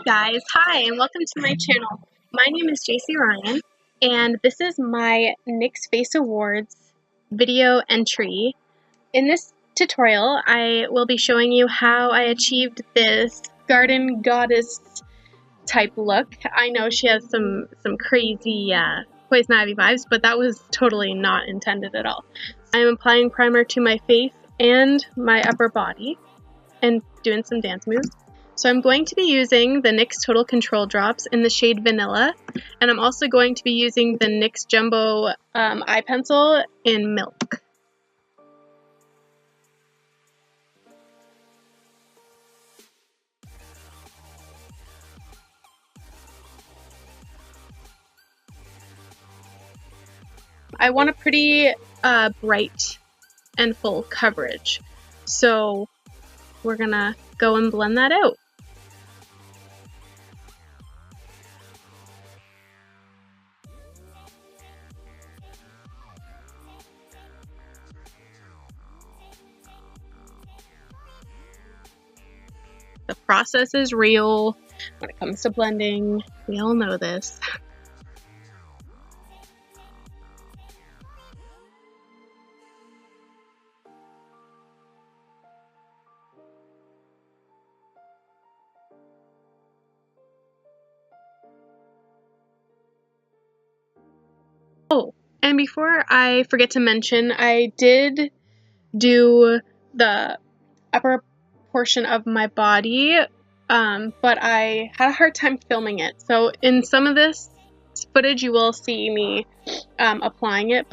guys, hi and welcome to my channel. My name is Jacey Ryan and this is my NYX Face Awards video entry. In this tutorial I will be showing you how I achieved this garden goddess type look. I know she has some crazy poison ivy vibes, but that was totally not intended at all. I'm applying primer to my face and my upper body and doing some dance moves. So I'm going to be using the NYX Total Control Drops in the shade Vanilla, and I'm also going to be using the NYX Jumbo Eye Pencil in Milk. I want a pretty bright and full coverage, so we're gonna go and blend that out. The process is real when it comes to blending. We all know this. Oh, and before I forget to mention, I did do the upper portion of my body, but I had a hard time filming it. So in some of this footage you will see me applying it.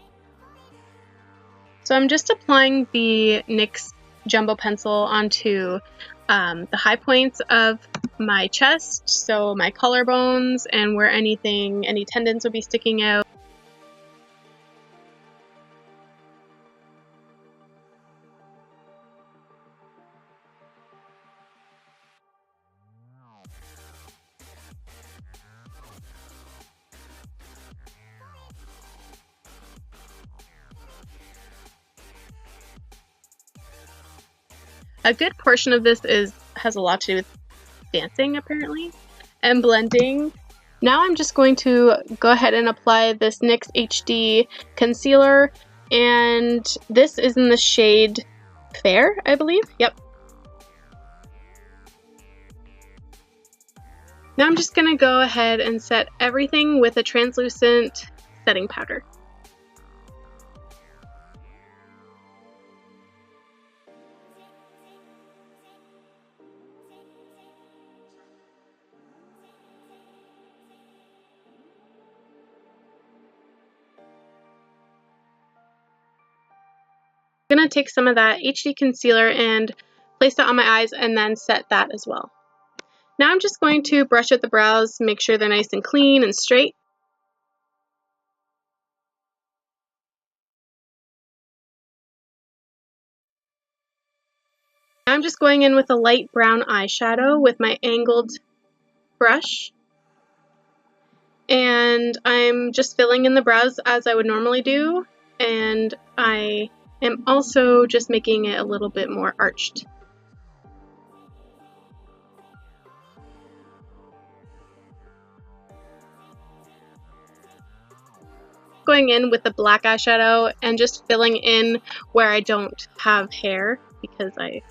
So I'm just applying the NYX Jumbo Pencil onto the high points of my chest, so my collarbones and where any tendons would be sticking out. A good portion of this has a lot to do with dancing, apparently, and blending. Now I'm just going to go ahead and apply this NYX HD Concealer, and this is in the shade Fair, I believe. Yep. Now I'm just going to go ahead and set everything with a translucent setting powder. I'm going to take some of that HD concealer and place that on my eyes and then set that as well. Now I'm just going to brush out the brows, make sure they're nice and clean and straight. Now I'm just going in with a light brown eyeshadow with my angled brush. And I'm just filling in the brows as I would normally do, and I am also just making it a little bit more arched. Going in with the black eyeshadow and just filling in where I don't have hair because I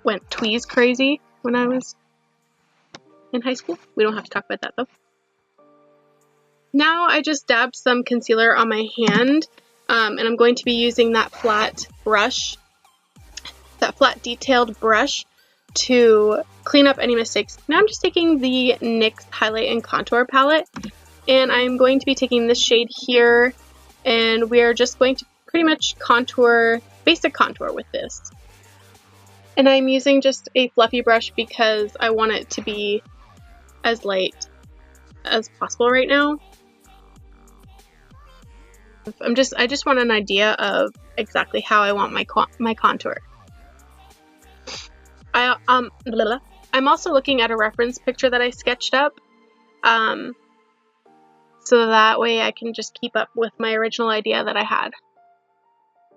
went tweeze crazy when I was in high school. We don't have to talk about that though. Now I just dabbed some concealer on my hand, and I'm going to be using that flat brush, that flat detailed brush, to clean up any mistakes. Now I'm just taking the NYX Highlight and Contour palette, and I'm going to be taking this shade here, and we are just going to pretty much contour, basic contour with this. And I'm using just a fluffy brush because I want it to be as light as possible right now. I just want an idea of exactly how I want my contour. I'm also looking at a reference picture that I sketched up, so that way I can just keep up with my original idea that I had.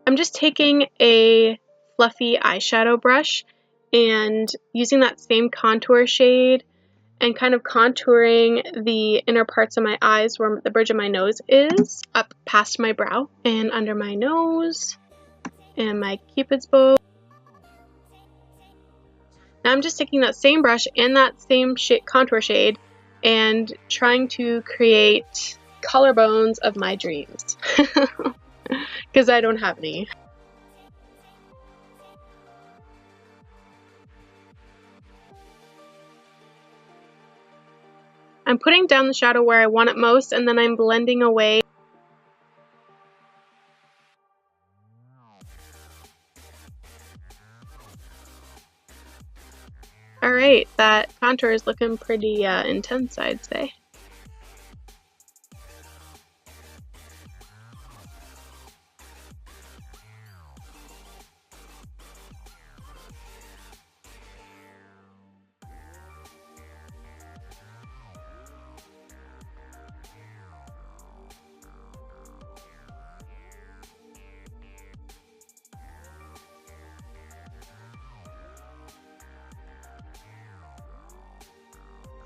I'm just taking a fluffy eyeshadow brush and using that same contour shade and kind of contouring the inner parts of my eyes where the bridge of my nose is, up past my brow and under my nose and my cupid's bow. Now I'm just taking that same brush and that same contour shade and trying to create collarbones of my dreams because I don't have any. I'm putting down the shadow where I want it most, and then I'm blending away. Alright, that contour is looking pretty intense, I'd say.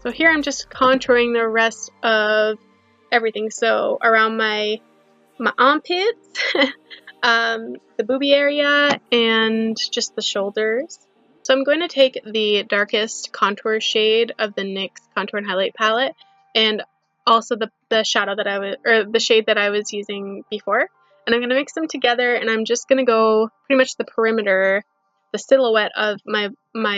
So here I'm just contouring the rest of everything. So around my armpits, the boobie area, and just the shoulders. So I'm going to take the darkest contour shade of the NYX Contour and Highlight palette, and also the shadow that the shade that I was using before. And I'm going to mix them together, and I'm just going to go pretty much the perimeter, the silhouette of my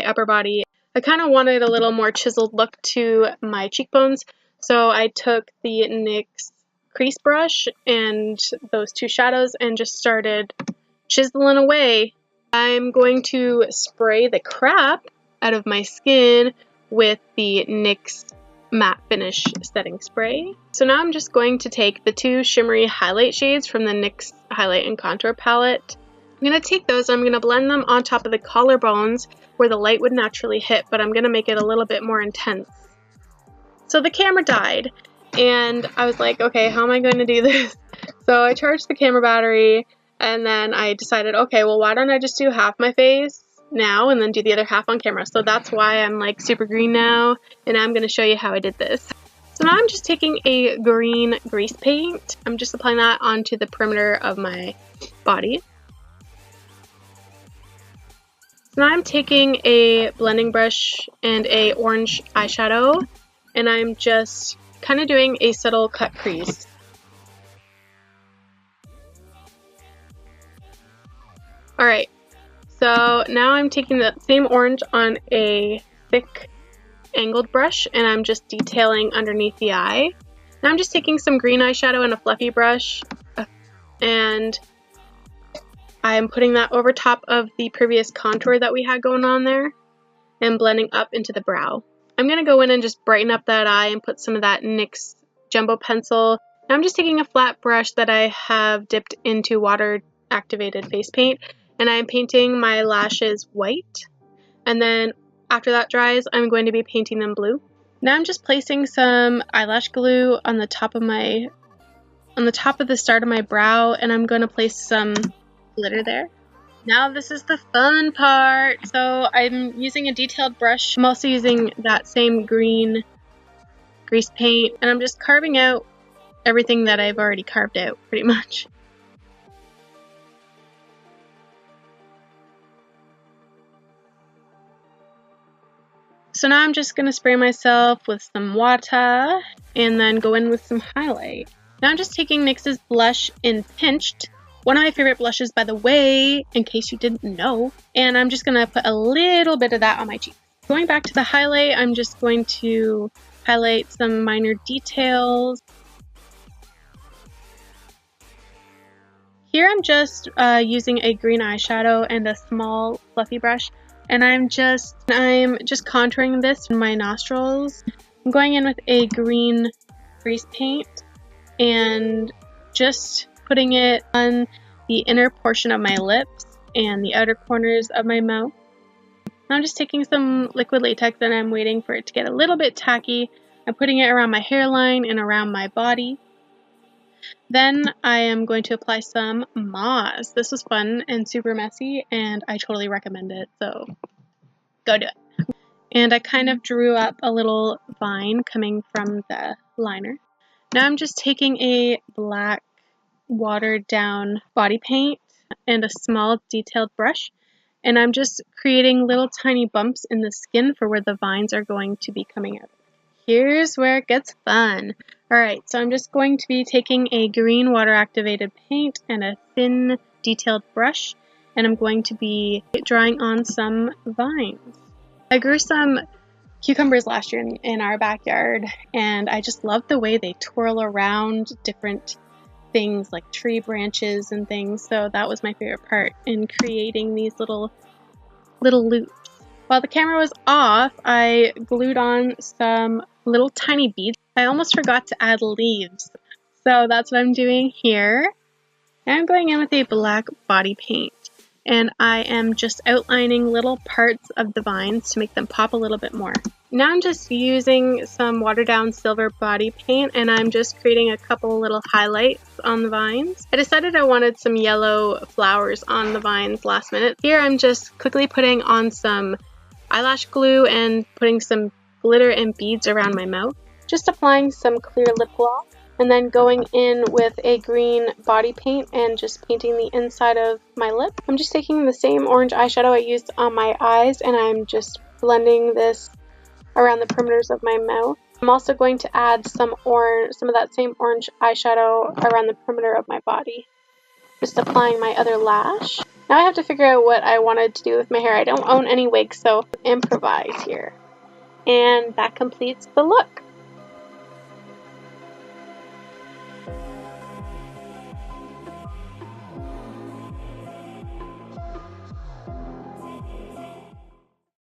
upper body. I kind of wanted a little more chiseled look to my cheekbones, so I took the NYX crease brush and those two shadows and just started chiseling away. I'm going to spray the crap out of my skin with the NYX matte finish setting spray. So now I'm just going to take the two shimmery highlight shades from the NYX highlight and contour palette. I'm going to take those, I'm going to blend them on top of the collarbones where the light would naturally hit, but I'm going to make it a little bit more intense. So the camera died, and I was like, okay, how am I going to do this? So I charged the camera battery, and then I decided, okay, well, why don't I just do half my face now and then do the other half on camera? So that's why I'm like super green now, and I'm going to show you how I did this. So now I'm just taking a green grease paint. I'm just applying that onto the perimeter of my body. So now I'm taking a blending brush and a orange eyeshadow, and I'm just kind of doing a subtle cut crease. Alright, so now I'm taking the same orange on a thick angled brush, and I'm just detailing underneath the eye. Now I'm just taking some green eyeshadow and a fluffy brush, and I'm putting that over top of the previous contour that we had going on there and blending up into the brow. I'm going to go in and just brighten up that eye and put some of that NYX Jumbo pencil. Now I'm just taking a flat brush that I have dipped into water activated face paint, and I'm painting my lashes white, and then after that dries I'm going to be painting them blue. Now I'm just placing some eyelash glue on the top of the start of my brow, and I'm going to place some glitter there. Now this is the fun part. So I'm using a detailed brush. I'm also using that same green grease paint, and I'm just carving out everything that I've already carved out pretty much. So now I'm just going to spray myself with some water and then go in with some highlight. Now I'm just taking NYX's blush in Pinched. One of my favorite blushes, by the way, in case you didn't know. And I'm just going to put a little bit of that on my cheeks. Going back to the highlight, I'm just going to highlight some minor details. Here I'm just using a green eyeshadow and a small fluffy brush. And I'm just contouring this in my nostrils. I'm going in with a green grease paint and just putting it on the inner portion of my lips and the outer corners of my mouth. Now I'm just taking some liquid latex and I'm waiting for it to get a little bit tacky. I'm putting it around my hairline and around my body. Then I am going to apply some Moss. This was fun and super messy, and I totally recommend it, so go do it. And I kind of drew up a little vine coming from the liner. Now I'm just taking a black watered down body paint and a small detailed brush, and I'm just creating little tiny bumps in the skin for where the vines are going to be coming out. Here's where it gets fun. Alright, so I'm just going to be taking a green water activated paint and a thin detailed brush, and I'm going to be drawing on some vines. I grew some cucumbers last year in our backyard, and I just love the way they twirl around different things like tree branches and things, so that was my favorite part in creating these little loops. While the camera was off, I glued on some little tiny beads. I almost forgot to add leaves, so that's what I'm doing here. And I'm going in with a black body paint, and I am just outlining little parts of the vines to make them pop a little bit more. Now I'm just using some watered down silver body paint, and I'm just creating a couple little highlights on the vines. I decided I wanted some yellow flowers on the vines last minute. Here I'm just quickly putting on some eyelash glue and putting some glitter and beads around my mouth. Just applying some clear lip gloss, and then going in with a green body paint and just painting the inside of my lip. I'm just taking the same orange eyeshadow I used on my eyes, and I'm just blending this around the perimeters of my mouth. I'm also going to add some of that same orange eyeshadow around the perimeter of my body. Just applying my other lash. Now I have to figure out what I wanted to do with my hair. I don't own any wigs, so improvise here. And that completes the look.